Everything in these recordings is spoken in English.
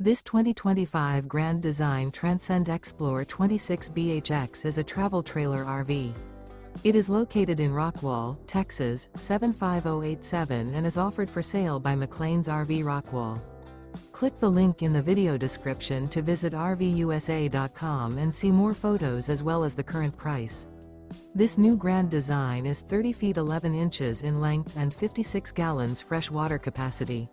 This 2025 Grand Design Transcend Xplor 26BHX is a travel trailer RV. It is located in Rockwall, Texas, 75087 and is offered for sale by McClain's RV Rockwall. Click the link in the video description to visit RVUSA.com and see more photos as well as the current price. This new Grand Design is 30 feet 11 inches in length and 56 gallons fresh water capacity.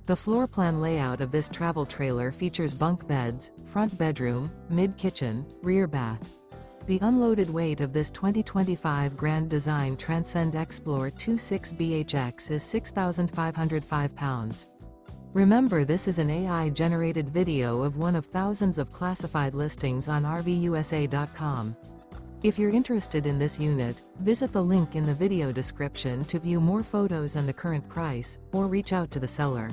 The floor plan layout of this travel trailer features bunk beds, front bedroom, mid-kitchen, rear bath. The unloaded weight of this 2025 Grand Design Transcend Xplor 26BHX is 6,505 pounds. Remember, this is an AI-generated video of one of thousands of classified listings on RVUSA.com. If you're interested in this unit, visit the link in the video description to view more photos and the current price, or reach out to the seller.